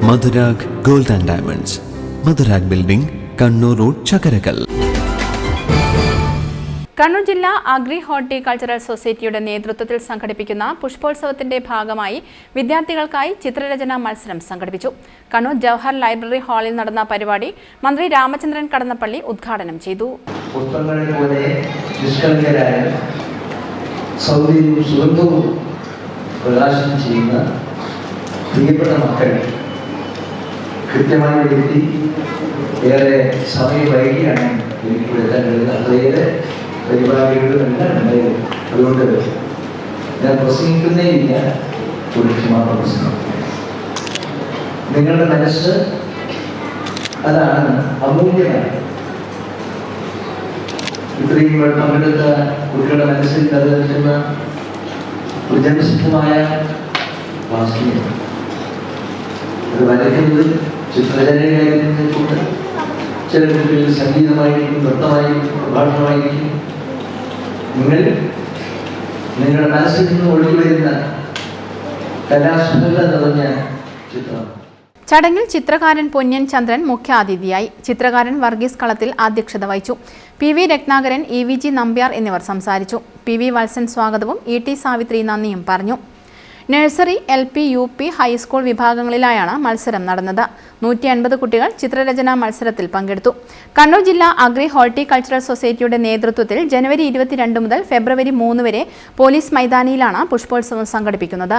Madhurag gold and diamonds, Madhurag building, Kannur road, Chakkarakal. Kannur ജില്ലാ agri horticultural സൊസൈറ്റിയുടെ നേതൃത്വത്തിൽ സംഘടിപ്പിക്കുന്ന പുഷ്പോത്സവത്തിന്റെ ഭാഗമായി വിദ്യാർത്ഥികൾക്കായി ചിത്രരചനാ മത്സരം സംഘടിപ്പിച്ചു. കണ്ണൂർ ജവഹർ ലൈബ്രറി ഹാളിൽ നടന്ന പരിപാടി മന്ത്രി രാമചന്ദ്രൻ കടന്നപ്പള്ളി ഉദ്ഘാടനം ചെയ്തു. പ്രിയപ്പെട്ട മക്കൾ കൃത്യമായി എത്തി ഏറെ സമയം വൈകിയാണ് എനിക്ക് എത്താൻ കഴിയുന്നത്. അത്രയേറെ പരിപാടികളെല്ലാം ഉണ്ടായിരുന്നു. അതുകൊണ്ട് ഞാൻ പ്രസംഗിക്കുന്നേ ഇല്ല, പുരുഷമാരുടെ പ്രസംഗം. നിങ്ങളുടെ മനസ്സ് അതാണ് അമൂല്യമാണ്. ഇത്രയും പങ്കെടുത്ത കുട്ടികളുടെ മനസ്സിൽ നിലനിൽക്കുന്ന ഒരു ജനസിദ്ധമായ വാസനയാണ്. അത് വരയ്ക്കുന്നത് ചിത്രരചനയായിരിക്കുന്നുണ്ട്. ചില കുട്ടികൾ സംഗീതമായിരിക്കും, നൃത്തമായിരിക്കും, പ്രഭാഷണമായിരിക്കും. നിങ്ങളുടെ മനസ്സിൽ നിന്ന് ഒഴുകി വരുന്ന കലാസുഖങ്ങൾ നിറഞ്ഞ ചിത്രം. ചടങ്ങിൽ ചിത്രകാരൻ പൊന്ന്യൻ ചന്ദ്രൻ മുഖ്യാതിഥിയായി. ചിത്രകാരൻ വർഗീസ് കളത്തിൽ അധ്യക്ഷത വഹിച്ചു. PV രത്നാകരൻ, EVG നമ്പ്യാർ എന്നിവർ സംസാരിച്ചു. PV വത്സൻ സ്വാഗതവും ET സാവിത്രി നന്ദിയും പറഞ്ഞു. നഴ്സറി, LP, UP, ഹൈസ്കൂൾ വിഭാഗങ്ങളിലായാണ് മത്സരം നടന്നത്. 150 കുട്ടികൾ ചിത്രരചനാ മത്സരത്തിൽ പങ്കെടുത്തു. കണ്ണൂർ ജില്ലാ അഗ്രി ഹോർട്ടികൾച്ചറൽ സൊസൈറ്റിയുടെ നേതൃത്വത്തിൽ ജനുവരി 22 മുതൽ ഫെബ്രുവരി 3 വരെ പോലീസ് മൈതാനിയിലാണ് പുഷ്പോത്സവം സംഘടിപ്പിക്കുന്നത്.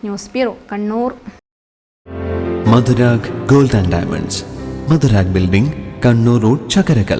News bureau, Kannur. Madhurag gold and diamonds, Madhurag building, Kannur road, Chakkarakal.